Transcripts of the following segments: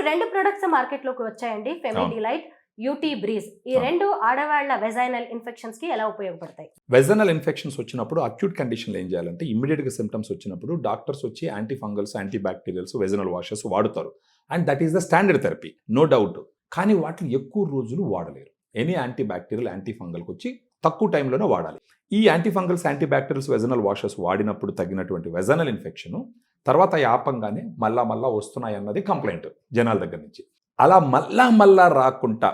రెండు ప్రొడక్ట్స్ మార్కెట్లోకి వచ్చాయండి, ఫెమి డిలైట్, యూటీ బ్రీజ్. ఈ రెండు ఆడవాళ్ల వెజైనల్ ఇన్ఫెక్షన్స్ కి ఎలా ఉపయోగపడతాయి? వెజైనల్ ఇన్ఫెక్షన్స్ వచ్చినప్పుడు అక్యూట్ కండిషన్లో ఏం చేయాలంటే ఇమ్మీడియట్ గా సిమ్టమ్స్ వచ్చినప్పుడు డాక్టర్స్ వచ్చి anti fungals, anti bacterials, vaginal washes వాడుతారు. And that is the standard therapy, no doubt. కానీ వాటిని ఎక్కువ రోజులు వాడలేరు. ఎనీ యాంటీ బ్యాక్టీరియల్, యాంటీ ఫంగల్కి వచ్చి తక్కువ టైంలోనే వాడాలి. ఈ anti fungals, anti bacterials, vaginal washes వాడినప్పుడు తగ్గినటువంటి వెజైనల్ ఇన్ఫెక్షన్ తర్వాత యాపంగానే మళ్ళా వస్తున్నాయి అన్నది కంప్లైంట్ జనాల దగ్గర నుంచి. అలా మళ్ళా రాకుండా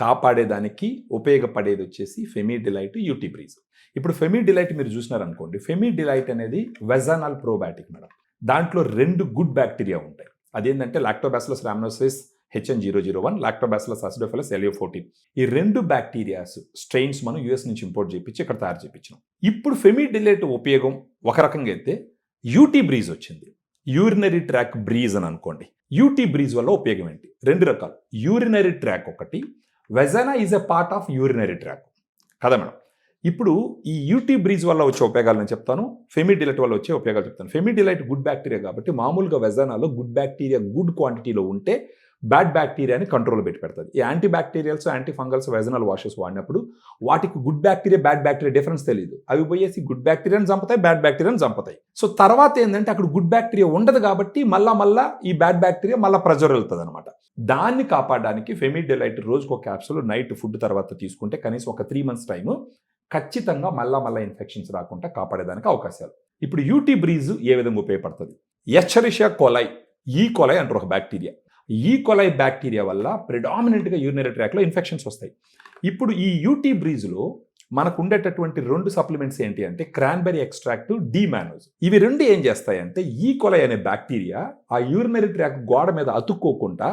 కాపాడేదానికి ఉపయోగపడేది వచ్చేసి ఫెమి డిలైట్, యూటీ బ్రీజ్. ఇప్పుడు ఫెమి డిలైట్ మీరు చూసినారనుకోండి, ఫెమి డిలైట్ అనేది వెజైనల్ ప్రోబయాటిక్ మేడం. దాంట్లో 2 గుడ్ బ్యాక్టీరియా ఉంటాయి. అదేంటంటే Lactobacillus రామనోసిస్ HN001, Lactobacillus acidophilus LA14. ఈ 2 బ్యాక్టీరియాస్ స్ట్రెయిన్స్ మనం US నుంచి ఇంపోర్ట్ చేయించి ఇక్కడ తయారు చేయించాం. ఇప్పుడు ఫెమి డిలైట్ ఉపయోగం ఒక రకంగా అయితే యూటీ బ్రీజ్ వచ్చింది. యూరినరీ ట్రాక్ బ్రీజ్ అని అనుకోండి. యూటీ బ్రీజ్ వల్ల ఉపయోగం ఏంటి? 2 రకాలు. యూరినరీ ట్రాక్ ఒకటి, vagina is a part of urinary tract కదా మేడం. ఇప్పుడు ఈ యూటీ బ్రీజ్ వల్ల వచ్చే ఉపయోగాలు నేను చెప్తాను, ఫెమి డిలైట్ వల్ల వచ్చే ఉపయోగాలు చెప్తాను. ఫెమి డిలైట్ గుడ్ బ్యాక్టీరియా కాబట్టి మామూలుగా వెజైనాలో గుడ్ బ్యాక్టీరియా గుడ్ క్వాంటిటీలో ఉంటే బ్యాడ్ బ్యాక్టీరియాని కంట్రోల్ పెడుతుంది. ఈ anti bacterials, anti fungals, vaginal washes వాడినప్పుడు వాటికి good bacteria, bad bacteria difference తెలియదు. అవి పోయేసి గుడ్ బ్యాక్టీరియాని చంపుతాయి, బ్యాడ్ బ్యాక్టీరియాని చంపుతాయి. సో తర్వాత ఏంటంటే అక్కడ గుడ్ బ్యాక్టీరియా ఉండదు కాబట్టి మళ్ళా ఈ బ్యాడ్ బ్యాక్టీరియా మళ్ళీ ప్రెజర్ వెళ్తుంది అనమాట. దాన్ని కాపాడడానికి ఫెమి డిలైట్ రోజుకు ఒక క్యాప్సూల్ నైట్ ఫుడ్ తర్వాత తీసుకుంటే కనీసం ఒక 3 months టైము ఖచ్చితంగా మళ్ళా ఇన్ఫెక్షన్స్ రాకుండా కాపాడేదానికి అవకాశాలు. ఇప్పుడు యూటీ బ్రీజ్ ఏ విధంగా ఉపయోగపడుతుంది? ఎస్చెరిషియా కోలై, ఈ కోలై అంటారు ఒక బ్యాక్టీరియా. ఈ కోలై బ్యాక్టీరియా వల్ల ప్రిడామినెంట్గా యూరినరీ ట్రాక్లో ఇన్ఫెక్షన్స్ వస్తాయి. ఇప్పుడు ఈ యూటీ బ్రీజ్లో మనకు ఉండేటటువంటి 2 సప్లిమెంట్స్ ఏంటి అంటే క్రాన్బెర్రీ ఎక్స్ట్రాక్ట్, డిమానోజ్. ఇవి 2 ఏం చేస్తాయంటే ఈ కోలై అనే బ్యాక్టీరియా ఆ యూరినరీ ట్రాక్ గోడ మీద అతుక్కోకుండా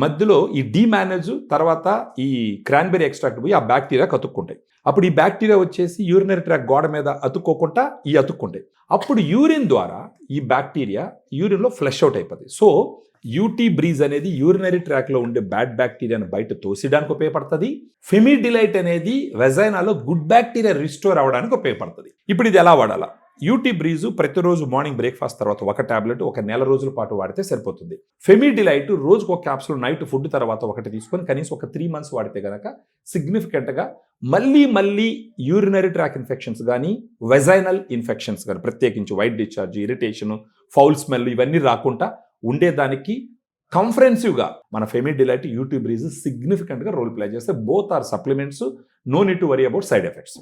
మధ్యలో ఈ డిమానోజ్ తర్వాత ఈ క్రాన్బెర్రీ ఎక్స్ట్రాక్ట్ పోయి ఆ బ్యాక్టీరియా అతుక్కుంటాయి. అప్పుడు ఈ బ్యాక్టీరియా వచ్చేసి యూరినరీ ట్రాక్ గోడ మీద అతుక్కోకుండా అతుక్కుంటాయి. అప్పుడు యూరిన్ ద్వారా ఈ బ్యాక్టీరియా యూరిన్లో ఫ్లష్ అవుట్ అయిపోతుంది. సో యూటీ బ్రీజ్ అనేది యూరినరీ ట్రాక్లో ఉండే బ్యాడ్ బ్యాక్టీరియాను బయట తోసేయడానికి ఉపయోగపడుతుంది. ఫెమి డిలైట్ అనేది వెజైనాలో గుడ్ బ్యాక్టీరియా రిస్టోర్ అవ్వడానికి ఉపయోగపడుతుంది. ఇప్పుడు ఇది ఎలా వాడాలా? యూటీ బ్రీజు ప్రతిరోజు మార్నింగ్ బ్రేక్ఫాస్ట్ తర్వాత ఒక టాబ్లెట్ 1 నెల రోజుల పాటు వాడితే సరిపోతుంది. ఫెమి డిలైట్ రోజుకు ఒక క్యాప్సూల్ నైట్ ఫుడ్ తర్వాత ఒకటి తీసుకొని కనీసం ఒక 3 months వాడితే కనుక సిగ్నిఫికెంట్గా మళ్ళీ యూరినరీ ట్రాక్ ఇన్ఫెక్షన్స్ కానీ వెజైనల్ ఇన్ఫెక్షన్స్ కానీ ప్రత్యేకించి white discharge, irritation, foul smell ఇవన్నీ రాకుండా ఉండేదానికి కంఫరెన్సివ్గా మన ఫెమి డిలైట్, యూటీ బ్రీజ్ సిగ్నిఫికెంట్గా రోల్ ప్లే చేస్తే both are supplements, no need to worry about side effects.